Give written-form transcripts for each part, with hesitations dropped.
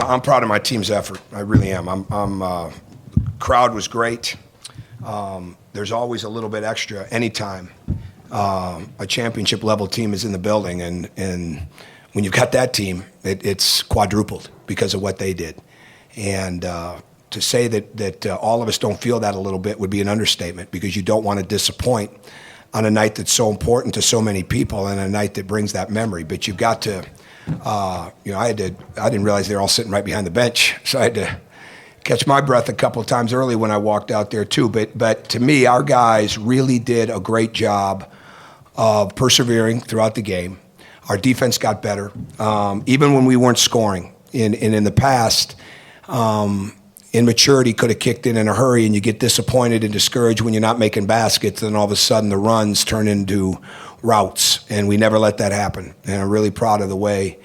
I'm proud of my team's effort. I really am. Crowd was great. There's always a little bit extra anytime a championship level team is in the building, and when you've got that team, it's quadrupled because of what they did. And to say that all of us don't feel that a little bit would be an understatement, because you don't want to disappoint on a night that's so important to so many people and a night that brings that memory. But you've got to, I didn't realize they were all sitting right behind the bench, so I had to catch my breath a couple of times early when I walked out there too. But to me, our guys really did a great job of persevering throughout the game. Our defense got better, even when we weren't scoring. In the past, immaturity could have kicked in a hurry, and you get disappointed and discouraged when you're not making baskets, and all of a sudden the runs turn into routes, and we never let that happen. And I'm really proud of the way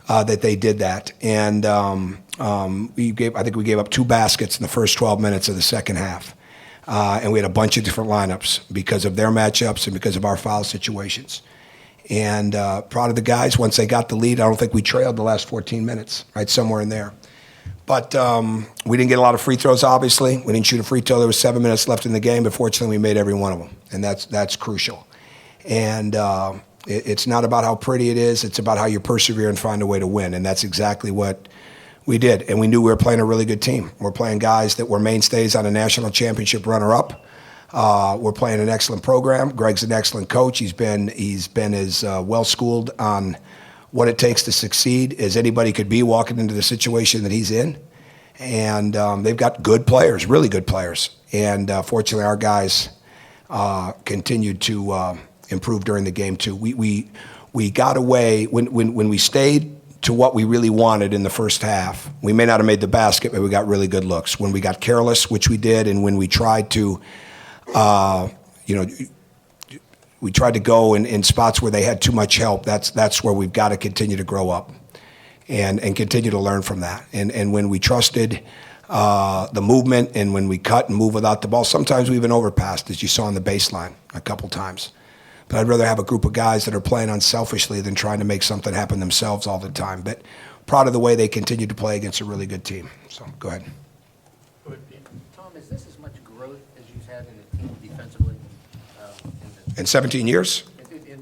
that they did that. And I think we gave up 2 baskets in the first 12 minutes of the second half, and we had a bunch of different lineups because of their matchups and because of our foul situations. And proud of the guys. Once they got the lead, I don't think we trailed the last 14 minutes, right, somewhere in there. But we didn't get a lot of free throws, obviously. We didn't shoot a free throw. There was 7 minutes left in the game, but fortunately we made every one of them, and that's crucial. And it's not about how pretty it is. It's about how you persevere and find a way to win, and that's exactly what we did. And we knew we were playing a really good team. We're playing guys that were mainstays on a national championship runner-up. We're playing an excellent program. Greg's an excellent coach. He's been as well-schooled on what it takes to succeed as anybody could be walking into the situation that he's in. And they've got good players, really good players. And fortunately, our guys continued to improve during the game too. We got away when we stayed to what we really wanted in the first half. We may not have made the basket, but we got really good looks. When we got careless, which we did, and when we tried to, we tried to go in spots where they had too much help. That's where we've got to continue to grow up and continue to learn from that. And when we trusted the movement, and when we cut and move without the ball, sometimes we even overpassed, as you saw on the baseline a couple times. But I'd rather have a group of guys that are playing unselfishly than trying to make something happen themselves all the time. But proud of the way they continued to play against a really good team. So go ahead. Tom, is this as much growth as you've had in the team defensively? In 17 years?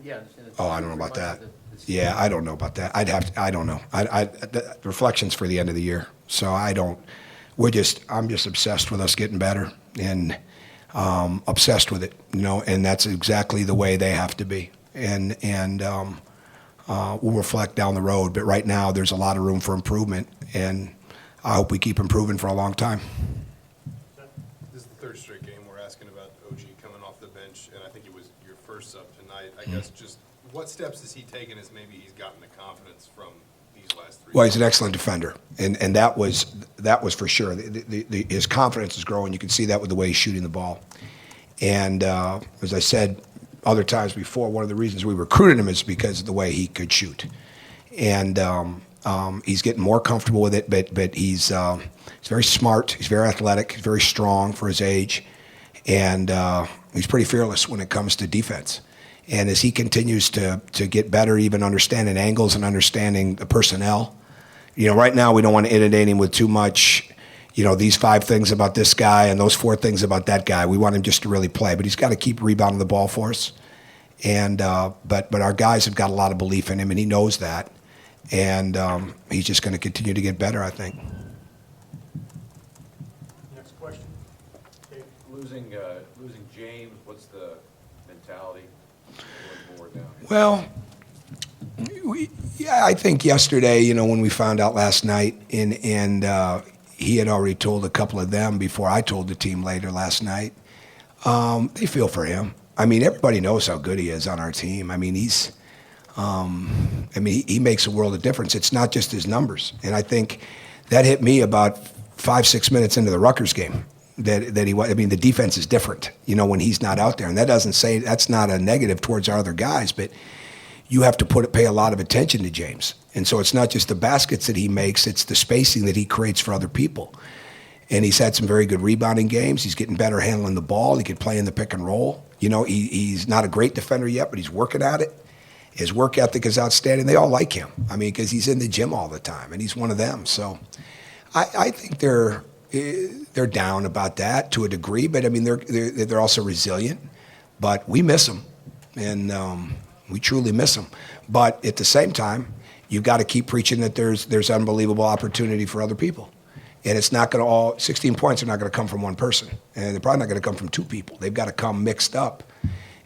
Yeah. Oh, I don't know about that. Yeah, I don't know about that. I don't know. The reflections for the end of the year. So I'm just obsessed with us getting better, and obsessed with it, and that's exactly the way they have to be. And we'll reflect down the road, but right now there's a lot of room for improvement, and I hope we keep improving for a long time. This is the 3rd straight game we're asking about OG coming off the bench, and I think it was your first sub tonight. I guess just what steps has he taken as maybe he's gotten the confidence from these last 3 Well, he's an excellent defender, and that was for sure. His confidence is growing. You can see that with the way he's shooting the ball. And as I said other times before, one of the reasons we recruited him is because of the way he could shoot. And he's getting more comfortable with it, but he's very smart. He's very athletic. He's very strong for his age, and he's pretty fearless when it comes to defense. And as he continues to get better, even understanding angles and understanding the personnel, right now we don't want to inundate him with too much, these 5 things about this guy and those 4 things about that guy. We want him just to really play, but he's got to keep rebounding the ball for us. And but our guys have got a lot of belief in him, and he knows that. And he's just going to continue to get better, I think. Next question. Okay. Losing James, what's the mentality going forward now? Well, I think yesterday, when we found out last night, and he had already told a couple of them before I told the team later last night, they feel for him. I mean, everybody knows how good he is on our team. I mean, he makes a world of difference. It's not just his numbers. And I think that hit me about 5-6 minutes into the Rutgers game. The defense is different, when he's not out there. And that doesn't say, that's not a negative towards our other guys, but you have to pay a lot of attention to James. And so it's not just the baskets that he makes, it's the spacing that he creates for other people. And he's had some very good rebounding games. He's getting better handling the ball. He can play in the pick and roll. He's not a great defender yet, but he's working at it. His work ethic is outstanding. They all like him. I mean, because he's in the gym all the time, and he's one of them. So I think they're down about that to a degree, but I mean, they're also resilient. But we miss him, and we truly miss him. But at the same time, you've got to keep preaching that there's unbelievable opportunity for other people. And it's not going to 16 points are not going to come from one person. And they're probably not going to come from two people. They've got to come mixed up.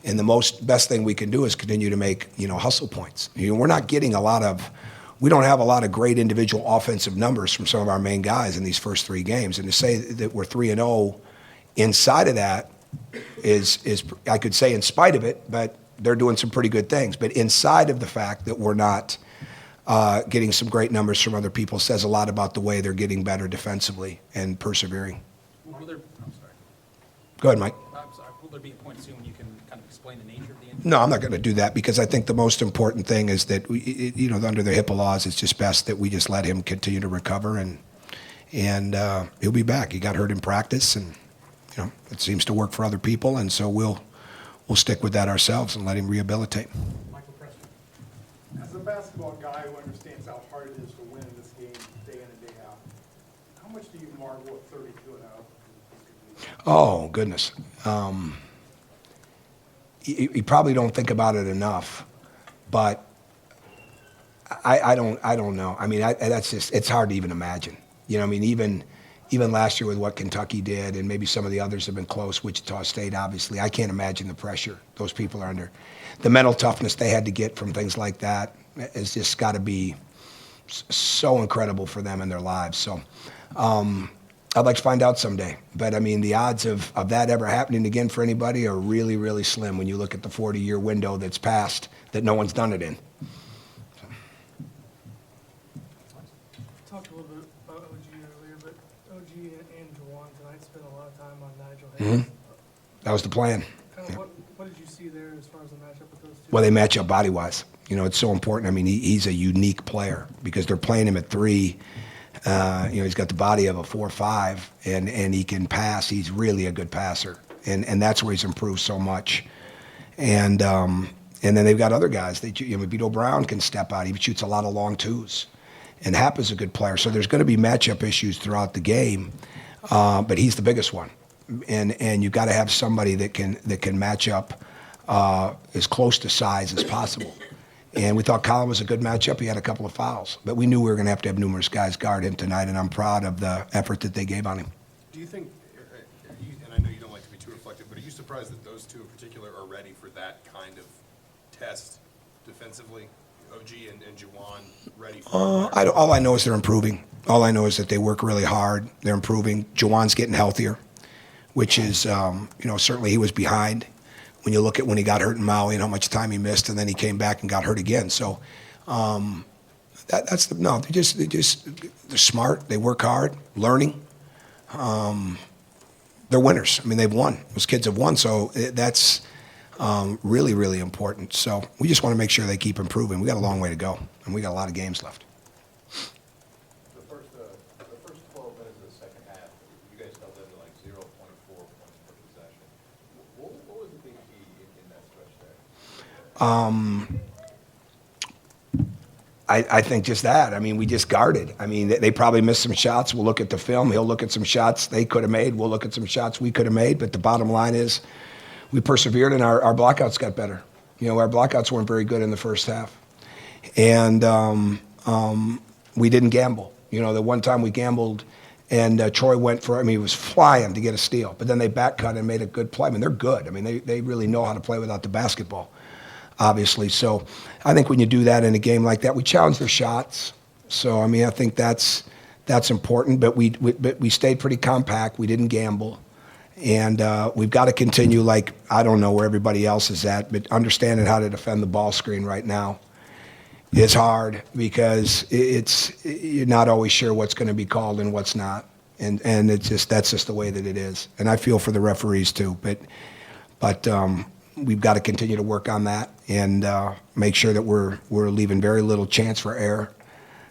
And the best thing we can do is continue to make, hustle points. We're not getting we don't have a lot of great individual offensive numbers from some of our main guys in these first three games. And to say that we're 3-0 inside of that is I could say in spite of it, but they're doing some pretty good things. But inside of the fact that we're not getting some great numbers from other people says a lot about the way they're getting better defensively and persevering. I'm sorry. Go ahead, Mike. I'm sorry. Will there be a point soon when you can kind of explain the nature of the injury? No, I'm not going to do that because I think the most important thing is that, under the HIPAA laws, it's just best that we just let him continue to recover and he'll be back. He got hurt in practice and, it seems to work for other people. And so we'll stick with that ourselves and let him rehabilitate. Michael Preston. As a basketball guy who understands how hard it is to win in this game day in and day out, how much do you marvel at 32-0? Oh, goodness. You probably don't think about it enough, but I don't know. I mean, that's just, it's hard to even imagine. I mean, even last year with what Kentucky did, and maybe some of the others have been close, Wichita State, obviously, I can't imagine the pressure those people are under. The mental toughness they had to get from things like that has just got to be so incredible for them in their lives. So I'd like to find out someday. But, I mean, the odds of that ever happening again for anybody are really, really slim when you look at the 40-year window that's passed that no one's done it in. Talked a little bit about OG earlier, but OG and Juwan tonight spent a lot of time on Nigel Mhm. Hayes. That was the plan. Kind of what did you see there as far as the matchup with those two? Well, they match up body-wise. It's so important. I mean, he's a unique player because they're playing him at 3. He's got the body of a 4-5, and he can pass. He's really a good passer, and that's where he's improved so much. And then they've got other guys. Vito Brown can step out. He shoots a lot of long twos, and Happ is a good player. So there's going to be matchup issues throughout the game, but he's the biggest one. And you've got to have somebody that can match up as close to size as possible. And we thought Colin was a good matchup. He had a couple of fouls. But we knew we were going to have numerous guys guard him tonight, and I'm proud of the effort that they gave on him. Do you think, and I know you don't like to be too reflective, but are you surprised that those two in particular are ready for that kind of test defensively? OG and Juwan ready for All I know is they're improving. All I know is that they work really hard. They're improving. Juwan's getting healthier, which is, certainly he was behind. When you look at when he got hurt in Maui and how much time he missed, and then he came back and got hurt again. So they're smart. They work hard, learning. They're winners. I mean, they've won. Those kids have won. So that's really, really important. So we just want to make sure they keep improving. We got a long way to go, and we got a lot of games left. The first 12 minutes of the second half, you guys held them to like 0.4 points per possession. What was the big key in that stretch there? I think just that. I mean, we just guarded. I mean, they probably missed some shots. We'll look at the film. He'll look at some shots they could have made. We'll look at some shots we could have made. But the bottom line is we persevered, and our blockouts got better. Our blockouts weren't very good in the first half. And we didn't gamble. The one time we gambled, and Troy went for it. I mean, he was flying to get a steal. But then they back cut and made a good play. I mean, they're good. I mean, they really know how to play without the basketball, obviously. So I think when you do that in a game like that, we challenge their shots. So, I mean, I think that's important. But we stayed pretty compact. We didn't gamble. And we've got to continue, I don't know where everybody else is at, but understanding how to defend the ball screen right now is hard because you're not always sure what's going to be called and what's not. And that's just the way that it is. And I feel for the referees too. But we've got to continue to work on that and make sure that we're leaving very little chance for error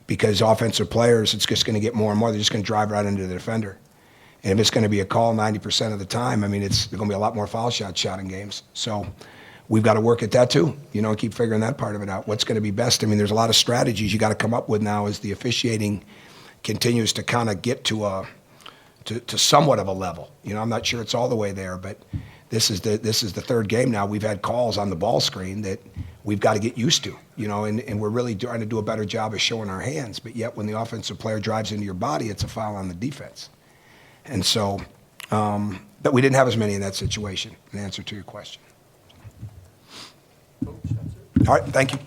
because offensive players, it's just going to get more and more. They're just going to drive right into the defender. And if it's going to be a call 90% of the time, I mean, it's going to be a lot more foul shots shot in games. So we've got to work at that too, and keep figuring that part of it out. What's going to be best? I mean, there's a lot of strategies you got to come up with now as the officiating continues to kind of get to somewhat of a level. I'm not sure it's all the way there, but this is the third game now. We've had calls on the ball screen that we've got to get used to, and we're really trying to do a better job of showing our hands. But yet, when the offensive player drives into your body, it's a foul on the defense. And so, but we didn't have as many in that situation. In answer to your question. Coach, that's it. All right, thank you.